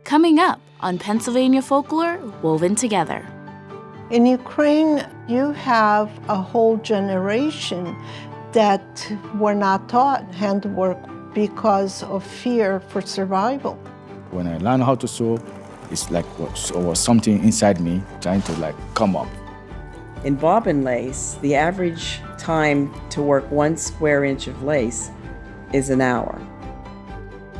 Coming up on Pennsylvania Folklore Woven Together. In Ukraine, you have a whole generation that were not taught handwork because of fear for survival. When I learned how to sew, it's like was something inside me trying to come up. In bobbin lace, the average time to work 1 square inch of lace is an hour.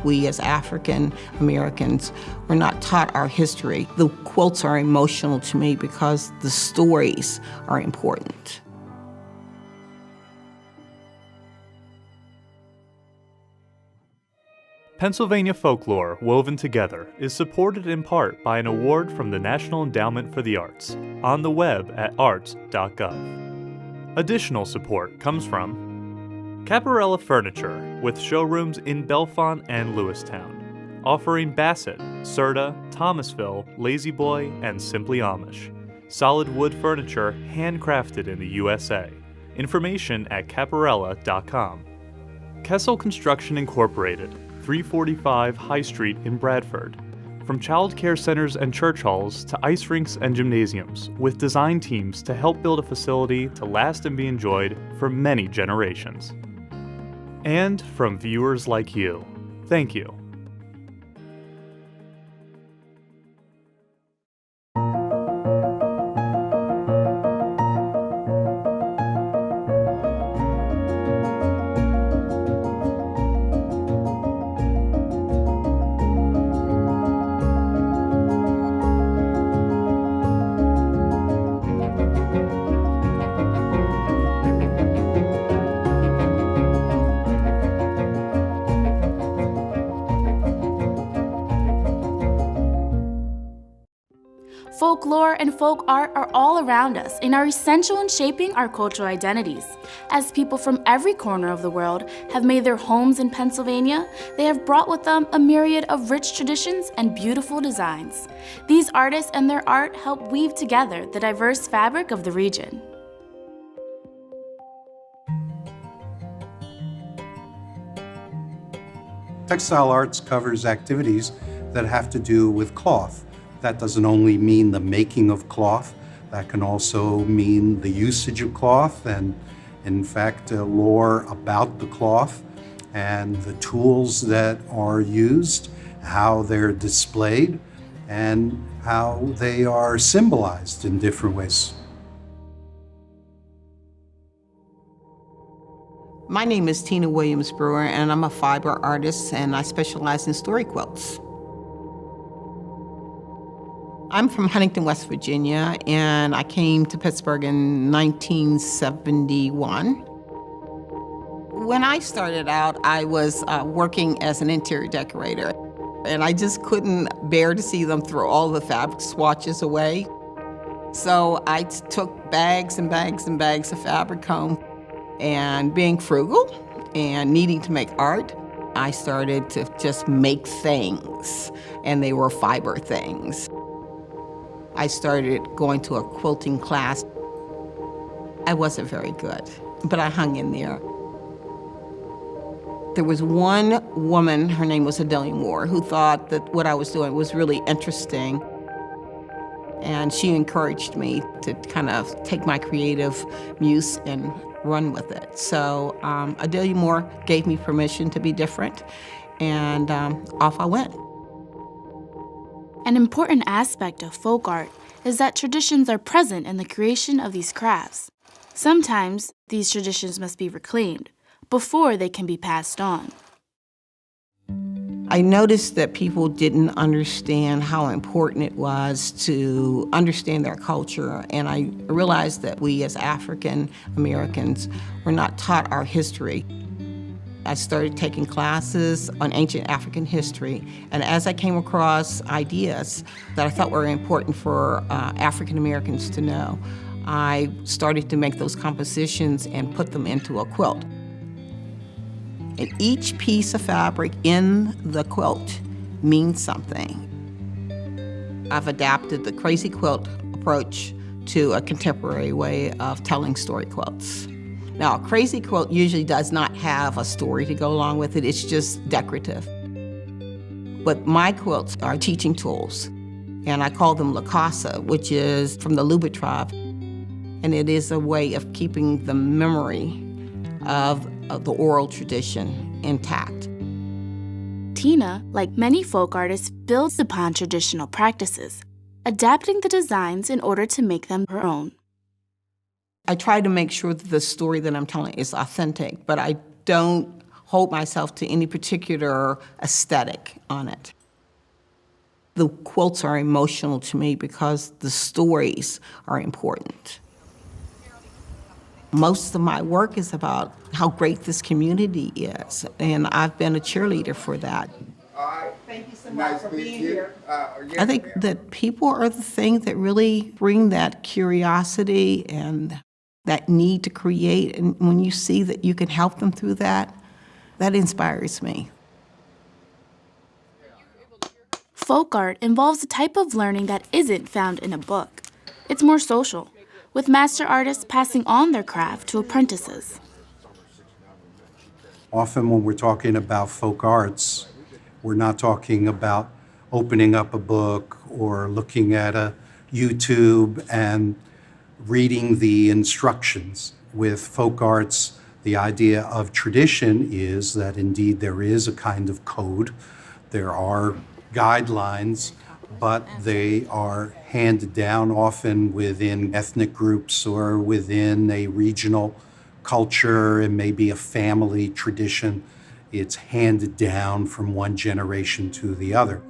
We as African Americans were not taught our history. The quilts are emotional to me because the stories are important. Pennsylvania Folklore Woven Together is supported in part by an award from the National Endowment for the Arts on the web at arts.gov. Additional support comes from Caparella Furniture with showrooms in Bellefonte and Lewistown, offering Bassett, Serta, Thomasville, Lazy Boy, and Simply Amish. Solid wood furniture handcrafted in the USA. Information at caparella.com. Kessel Construction Incorporated, 345 High Street in Bradford. From child care centers and church halls to ice rinks and gymnasiums, with design teams to help build a facility to last and be enjoyed for many generations. And from viewers like you, thank you. Folklore and folk art are all around us and are essential in shaping our cultural identities. As people from every corner of the world have made their homes in Pennsylvania, they have brought with them a myriad of rich traditions and beautiful designs. These artists and their art help weave together the diverse fabric of the region. Textile arts covers activities that have to do with cloth. That doesn't only mean the making of cloth, that can also mean the usage of cloth and, in fact, lore about the cloth and the tools that are used, how they're displayed, and how they are symbolized in different ways. My name is Tina Williams Brewer, and I'm a fiber artist, and I specialize in story quilts. I'm from Huntington, West Virginia, and I came to Pittsburgh in 1971. When I started out, I was working as an interior decorator, and I just couldn't bear to see them throw all the fabric swatches away. So I took bags and bags and bags of fabric home, and being frugal and needing to make art, I started to just make things, and they were fiber things. I started going to a quilting class. I wasn't very good, but I hung in there. There was one woman, her name was Adelia Moore, who thought that what I was doing was really interesting. And she encouraged me to kind of take my creative muse and run with it. So Adelia Moore gave me permission to be different, and off I went. An important aspect of folk art is that traditions are present in the creation of these crafts. Sometimes these traditions must be reclaimed before they can be passed on. I noticed that people didn't understand how important it was to understand their culture, and I realized that we as African Americans were not taught our history. I started taking classes on ancient African history, and as I came across ideas that I thought were important for African Americans to know, I started to make those compositions and put them into a quilt. And each piece of fabric in the quilt means something. I've adapted the crazy quilt approach to a contemporary way of telling story quilts. Now, a crazy quilt usually does not have a story to go along with it. It's just decorative. But my quilts are teaching tools, and I call them La Casa, which is from the Luba tribe. And it is a way of keeping the memory of the oral tradition intact. Tina, like many folk artists, builds upon traditional practices, adapting the designs in order to make them her own. I try to make sure that the story that I'm telling is authentic, but I don't hold myself to any particular aesthetic on it. The quilts are emotional to me because the stories are important. Most of my work is about how great this community is, and I've been a cheerleader for that. Thank you so much for being here. I think that people are the thing that really bring that curiosity and that need to create, and when you see that you can help them through that, that inspires me. Folk art involves a type of learning that isn't found in a book. It's more social, with master artists passing on their craft to apprentices. Often when we're talking about folk arts, we're not talking about opening up a book or looking at a YouTube and reading the instructions. With folk arts, the idea of tradition is that indeed there is a kind of code. There are guidelines, but they are handed down often within ethnic groups or within a regional culture and maybe a family tradition. It's handed down from one generation to the other.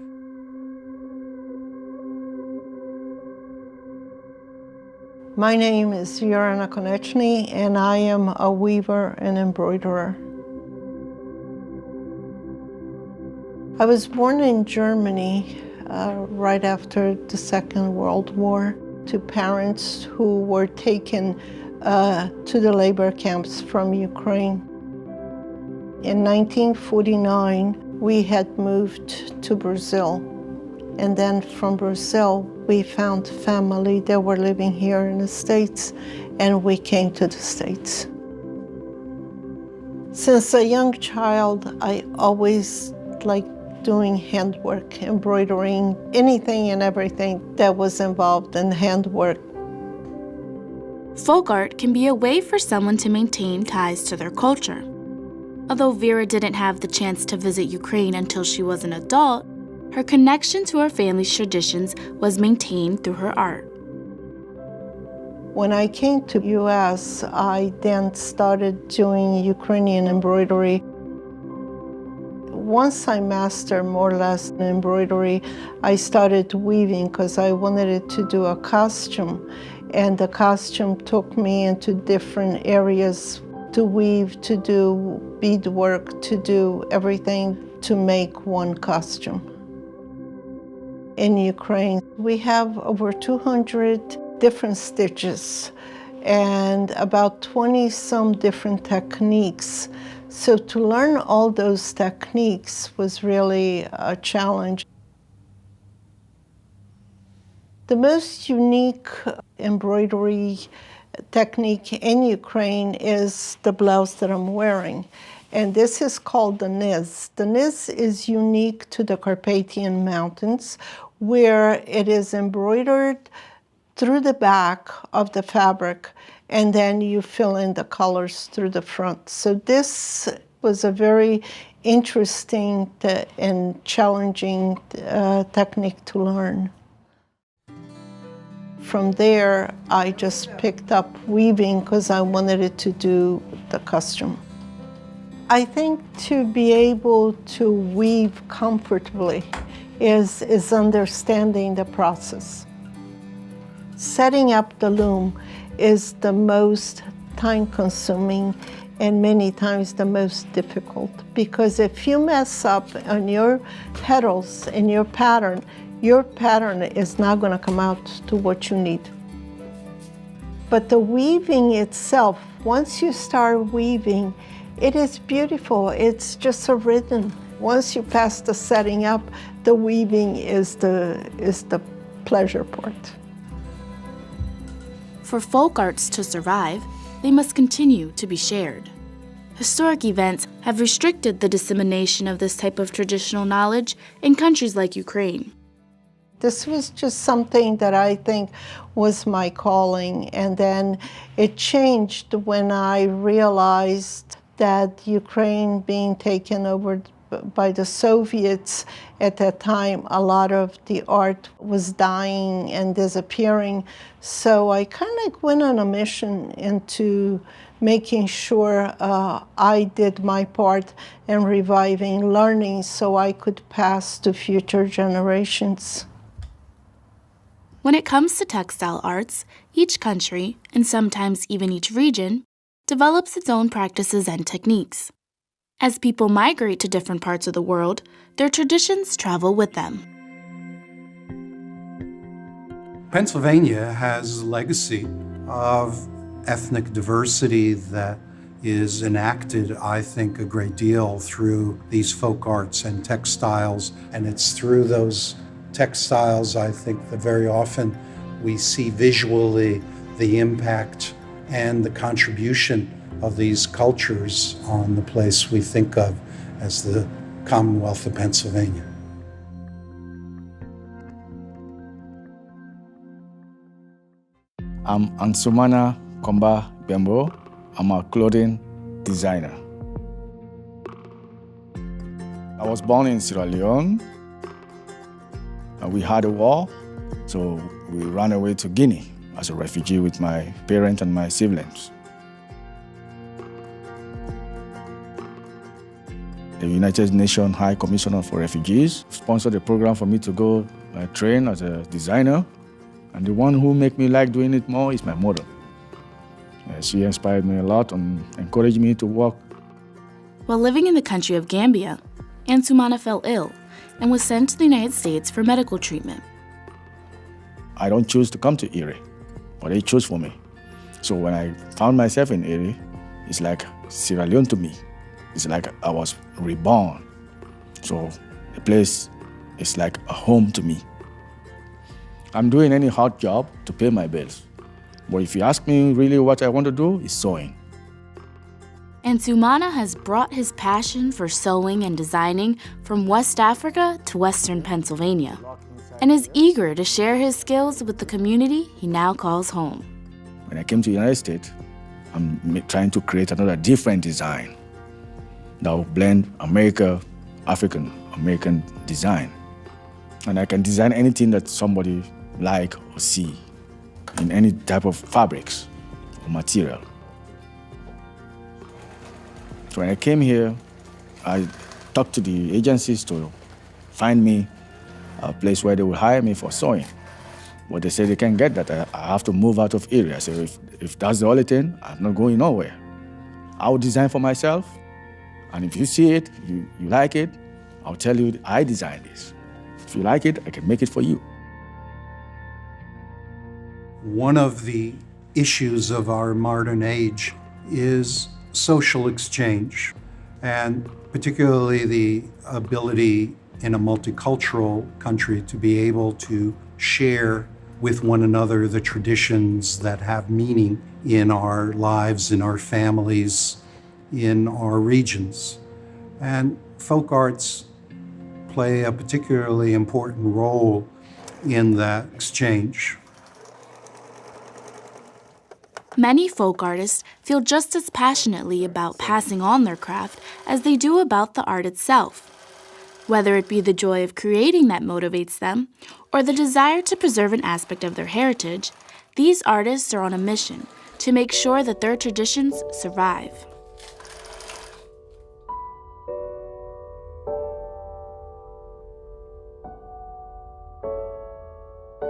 My name is Yorana Konechny, and I am a weaver and embroiderer. I was born in Germany right after the Second World War to parents who were taken to the labor camps from Ukraine. In 1949, we had moved to Brazil. And then from Brazil, we found family that were living here in the States, and we came to the States. Since a young child, I always liked doing handwork, embroidering, anything and everything that was involved in handwork. Folk art can be a way for someone to maintain ties to their culture. Although Vera didn't have the chance to visit Ukraine until she was an adult, her connection to her family's traditions was maintained through her art. When I came to the US, I then started doing Ukrainian embroidery. Once I mastered more or less embroidery, I started weaving because I wanted to do a costume. And the costume took me into different areas to weave, to do beadwork, to do everything to make one costume. In Ukraine, we have over 200 different stitches and about 20-some different techniques. So to learn all those techniques was really a challenge. The most unique embroidery technique in Ukraine is the blouse that I'm wearing. And this is called the niz. The niz is unique to the Carpathian Mountains, where it is embroidered through the back of the fabric, and then you fill in the colors through the front. So this was a very interesting and challenging technique to learn. From there, I just picked up weaving because I wanted it to do the costume. I think to be able to weave comfortably is understanding the process. Setting up the loom is the most time-consuming and many times the most difficult, because if you mess up on your petals and your pattern is not going to come out to what you need. But the weaving itself, once you start weaving, it is beautiful. It's just a rhythm. Once you pass the setting up, the weaving is the pleasure part. For folk arts to survive, they must continue to be shared. Historic events have restricted the dissemination of this type of traditional knowledge in countries like Ukraine. This was just something that I think was my calling, and then it changed when I realized that Ukraine being taken over by the Soviets at that time, a lot of the art was dying and disappearing. So I kind of went on a mission into making sure I did my part in reviving learning so I could pass to future generations. When it comes to textile arts, each country, and sometimes even each region, develops its own practices and techniques. As people migrate to different parts of the world, their traditions travel with them. Pennsylvania has a legacy of ethnic diversity that is enacted, I think, a great deal through these folk arts and textiles. And it's through those textiles, I think, that very often we see visually the impact and the contribution of these cultures on the place we think of as the Commonwealth of Pennsylvania. I'm Ansumana Komba Bembo. I'm a clothing designer. I was born in Sierra Leone. We had a war, so we ran away to Guinea as a refugee with my parents and my siblings. The United Nations High Commissioner for Refugees sponsored a program for me to go train as a designer. And the one who made me like doing it more is my mother. She inspired me a lot and encouraged me to work. While living in the country of Gambia, Ansumana fell ill and was sent to the United States for medical treatment. I don't choose to come to Erie, but they chose for me. So when I found myself in Erie, it's like Sierra Leone to me. It's like I was reborn. So the place is like a home to me. I'm doing any hard job to pay my bills. But if you ask me really what I want to do, is sewing. Ansumana has brought his passion for sewing and designing from West Africa to Western Pennsylvania, and is eager to share his skills with the community he now calls home. When I came to the United States, I'm trying to create another different design that will blend African American design. And I can design anything that somebody like or see in any type of fabrics or material. So when I came here, I talked to the agencies to find me a place where they would hire me for sewing. But they said they can't get that. I have to move out of area. I said, if that's the only thing, I'm not going nowhere. I will design for myself. And if you see it, you like it, I'll tell you I designed this. If you like it, I can make it for you. One of the issues of our modern age is social exchange, and particularly the ability in a multicultural country to be able to share with one another the traditions that have meaning in our lives, in our families, in our regions. And folk arts play a particularly important role in that exchange. Many folk artists feel just as passionately about passing on their craft as they do about the art itself. Whether it be the joy of creating that motivates them, or the desire to preserve an aspect of their heritage, these artists are on a mission to make sure that their traditions survive.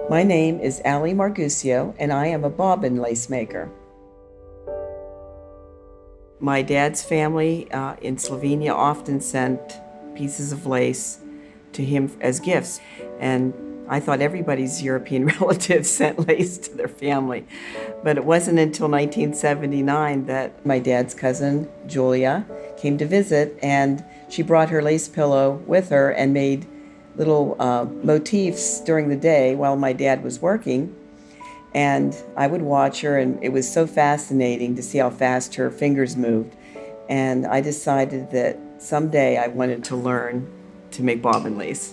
My name is Ali Margusio, and I am a bobbin lace maker. My dad's family in Slovenia often sent pieces of lace to him as gifts, and I thought everybody's European relatives sent lace to their family. But it wasn't until 1979 that my dad's cousin, Julia, came to visit, and she brought her lace pillow with her and made little motifs during the day while my dad was working. And I would watch her, and it was so fascinating to see how fast her fingers moved. And I decided that someday I wanted to learn to make bobbin lace.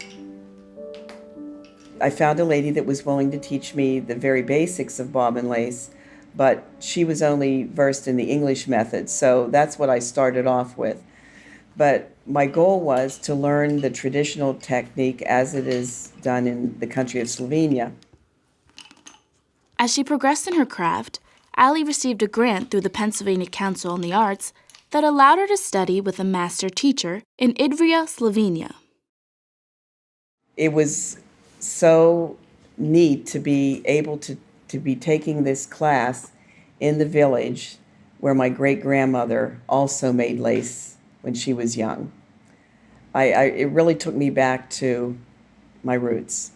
I found a lady that was willing to teach me the very basics of bobbin lace, but she was only versed in the English method, so that's what I started off with. But my goal was to learn the traditional technique as it is done in the country of Slovenia. As she progressed in her craft, Ali received a grant through the Pennsylvania Council on the Arts that allowed her to study with a master teacher in Idrija, Slovenia. It was so neat to be able to be taking this class in the village where my great-grandmother also made lace when she was young. It really took me back to my roots.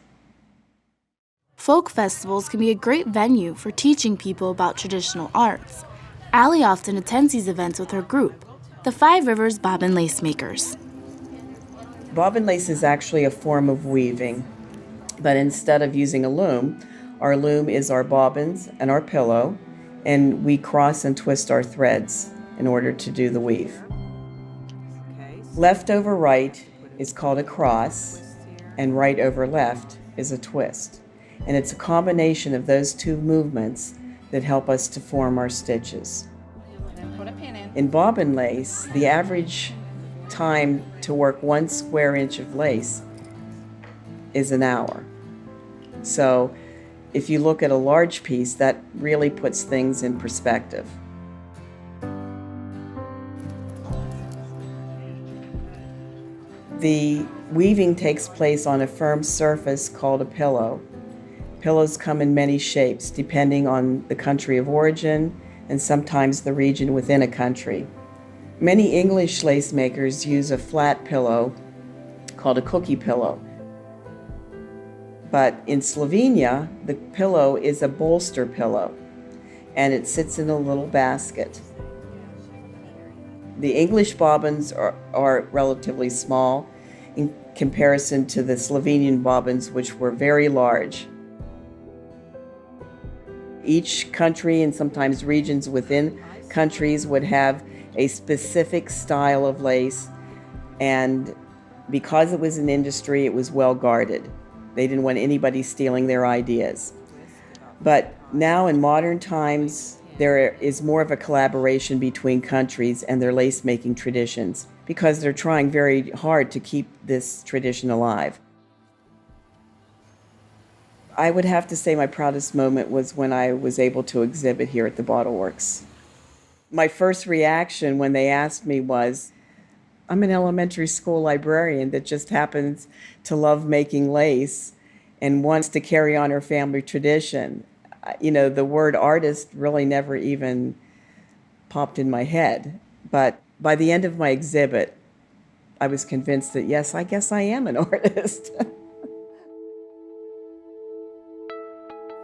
Folk festivals can be a great venue for teaching people about traditional arts. Ali often attends these events with her group, the Five Rivers Bobbin Lace Makers. Bobbin lace is actually a form of weaving, but instead of using a loom, our loom is our bobbins and our pillow, and we cross and twist our threads in order to do the weave. Left over right is called a cross, and right over left is a twist. And it's a combination of those two movements that help us to form our stitches. In bobbin lace, the average time to work 1 square inch of lace is an hour. So if you look at a large piece, that really puts things in perspective. The weaving takes place on a firm surface called a pillow. Pillows come in many shapes depending on the country of origin and sometimes the region within a country. Many English lace makers use a flat pillow called a cookie pillow. But in Slovenia, the pillow is a bolster pillow, and it sits in a little basket. The English bobbins are relatively small in comparison to the Slovenian bobbins, which were very large. Each country and sometimes regions within countries would have a specific style of lace, and because it was an industry, it was well guarded. They didn't want anybody stealing their ideas. But now in modern times, there is more of a collaboration between countries and their lace-making traditions because they're trying very hard to keep this tradition alive. I would have to say my proudest moment was when I was able to exhibit here at the Bottle Works. My first reaction when they asked me was, I'm an elementary school librarian that just happens to love making lace and wants to carry on her family tradition. You know, the word artist really never even popped in my head. But by the end of my exhibit, I was convinced that, yes, I guess I am an artist.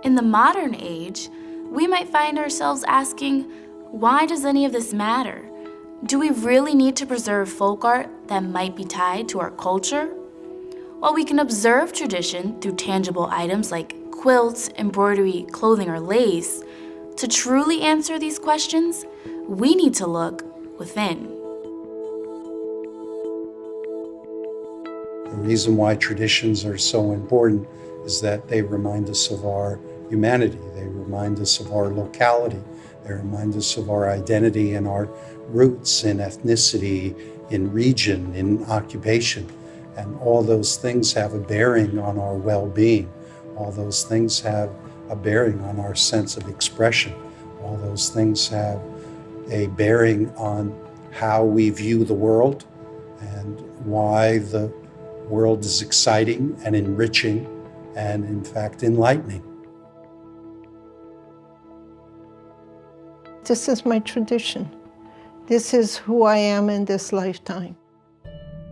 In the modern age, we might find ourselves asking, why does any of this matter? Do we really need to preserve folk art that might be tied to our culture? While we can observe tradition through tangible items like quilts, embroidery, clothing, or lace, to truly answer these questions, we need to look within. The reason why traditions are so important is that they remind us of our humanity. They remind us of our locality. They remind us of our identity and our roots in ethnicity, in region, in occupation. And all those things have a bearing on our well-being. All those things have a bearing on our sense of expression. All those things have a bearing on how we view the world and why the world is exciting and enriching and, in fact, enlightening. This is my tradition. This is who I am in this lifetime.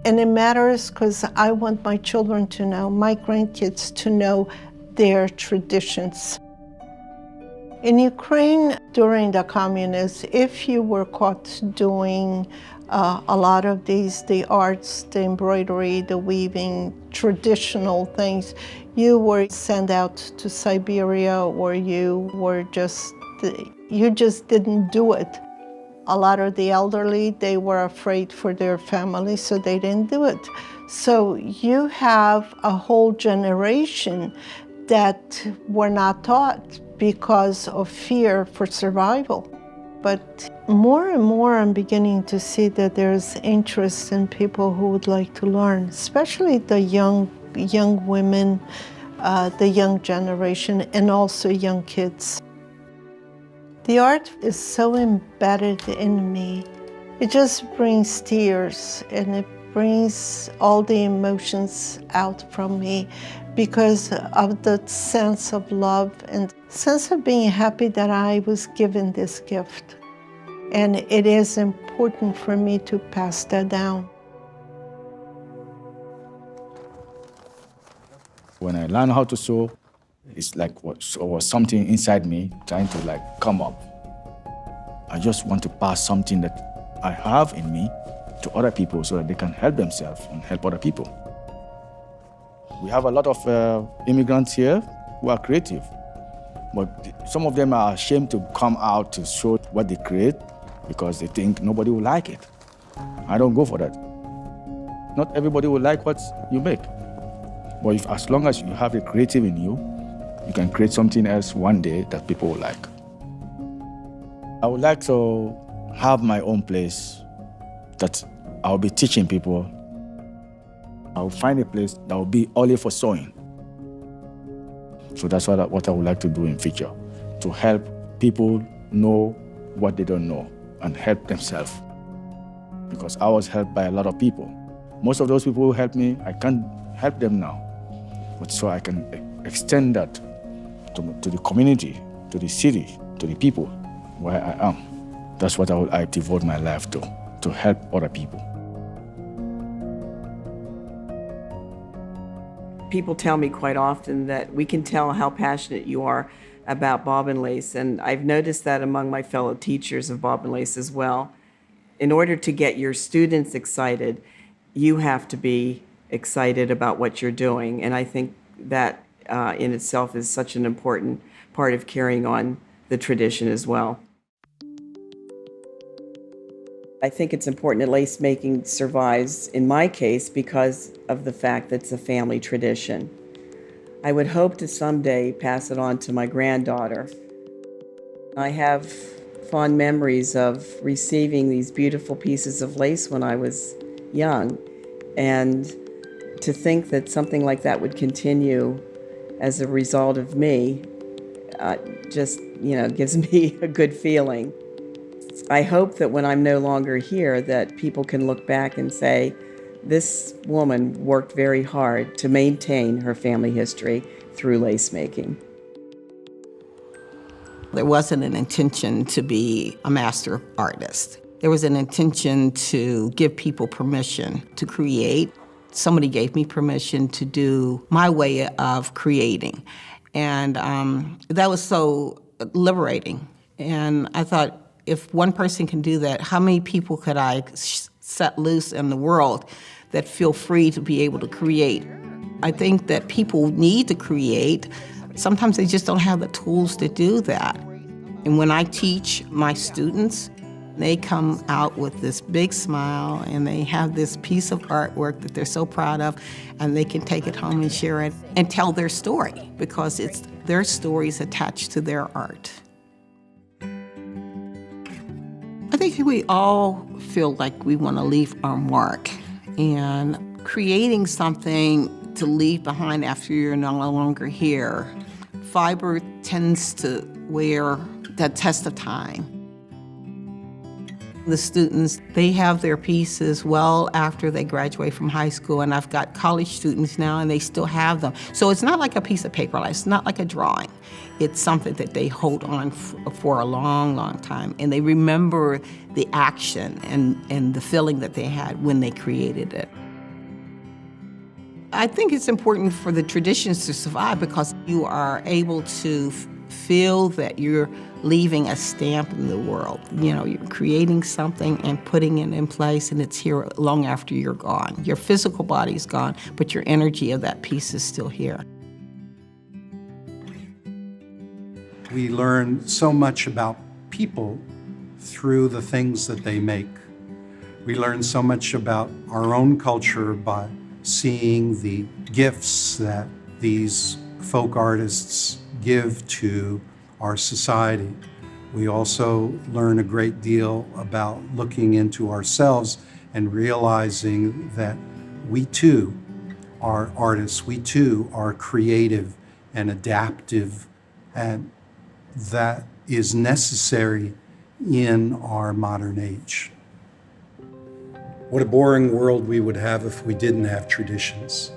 And it matters because I want my children to know, my grandkids to know their traditions. In Ukraine, during the communists, if you were caught doing a lot of these, the arts, the embroidery, the weaving, traditional things, you were sent out to Siberia or you just didn't do it. A lot of the elderly, they were afraid for their family, so they didn't do it. So you have a whole generation that were not taught because of fear for survival. But more and more I'm beginning to see that there's interest in people who would like to learn, especially the young women, the young generation, and also young kids. The art is so embedded in me. It just brings tears, and it brings all the emotions out from me because of the sense of love and sense of being happy that I was given this gift. And it is important for me to pass that down. When I learned how to sew, it's like was something inside me trying to like come up. I just want to pass something that I have in me to other people so that they can help themselves and help other people. We have a lot of immigrants here who are creative, but some of them are ashamed to come out to show what they create because they think nobody will like it. I don't go for that. Not everybody will like what you make. But as long as you have the creative in you, you can create something else one day that people will like. I would like to have my own place that I'll be teaching people. I'll find a place that will be only for sewing. So that's what I would like to do in future, to help people know what they don't know and help themselves. Because I was helped by a lot of people. Most of those people who helped me, I can't help them now. But so I can extend that to the community, to the city, to the people where I am. That's what I devote my life to help other people. People tell me quite often that we can tell how passionate you are about Bobbin Lace, and I've noticed that among my fellow teachers of Bobbin Lace as well. In order to get your students excited, you have to be excited about what you're doing, and I think that in itself is such an important part of carrying on the tradition as well. I think it's important that lace making survives, in my case, because of the fact that it's a family tradition. I would hope to someday pass it on to my granddaughter. I have fond memories of receiving these beautiful pieces of lace when I was young, and to think that something like that would continue as a result of me just, gives me a good feeling. I hope that when I'm no longer here that people can look back and say, this woman worked very hard to maintain her family history through lace making. There wasn't an intention to be a master artist. There was an intention to give people permission to create. Somebody gave me permission to do my way of creating. And that was so liberating. And I thought, if one person can do that, how many people could I set loose in the world that feel free to be able to create? I think that people need to create. Sometimes they just don't have the tools to do that. And when I teach my students, they come out with this big smile and they have this piece of artwork that they're so proud of, and they can take it home and share it and tell their story because it's their stories attached to their art. I think we all feel like we want to leave our mark, and creating something to leave behind after you're no longer here. Fiber tends to wear the test of time. The students, they have their pieces well after they graduate from high school, and I've got college students now and they still have them. So it's not like a piece of paper, it's not like a drawing. It's something that they hold on for a long, long time, and they remember the action and the feeling that they had when they created it. I think it's important for the traditions to survive because you are able to feel that you're leaving a stamp in the world. You're creating something and putting it in place, and it's here long after you're gone. Your physical body's gone, but your energy of that piece is still here. We learn so much about people through the things that they make. We learn so much about our own culture by seeing the gifts that these folk artists give to our society. We also learn a great deal about looking into ourselves and realizing that we too are artists, we too are creative and adaptive, and that is necessary in our modern age. What a boring world we would have if we didn't have traditions.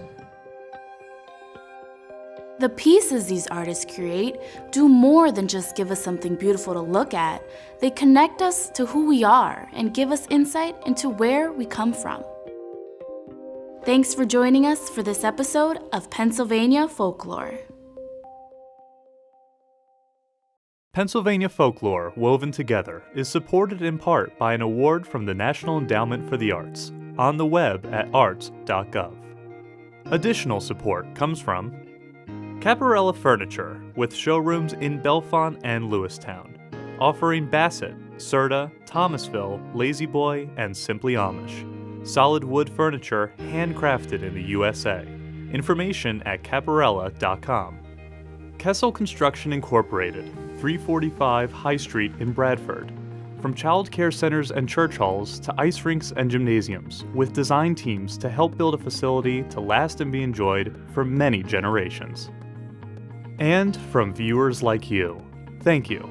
The pieces these artists create do more than just give us something beautiful to look at. They connect us to who we are and give us insight into where we come from. Thanks for joining us for this episode of Pennsylvania Folklore. Pennsylvania Folklore Woven Together is supported in part by an award from the National Endowment for the Arts on the web at arts.gov. Additional support comes from Caparella Furniture, with showrooms in Bellefonte and Lewistown, offering Bassett, Serta, Thomasville, La-Z-Boy, and Simply Amish. Solid wood furniture handcrafted in the USA. Information at caparella.com. Kessel Construction Incorporated, 345 High Street in Bradford. From child care centers and church halls to ice rinks and gymnasiums, with design teams to help build a facility to last and be enjoyed for many generations. And from viewers like you, thank you.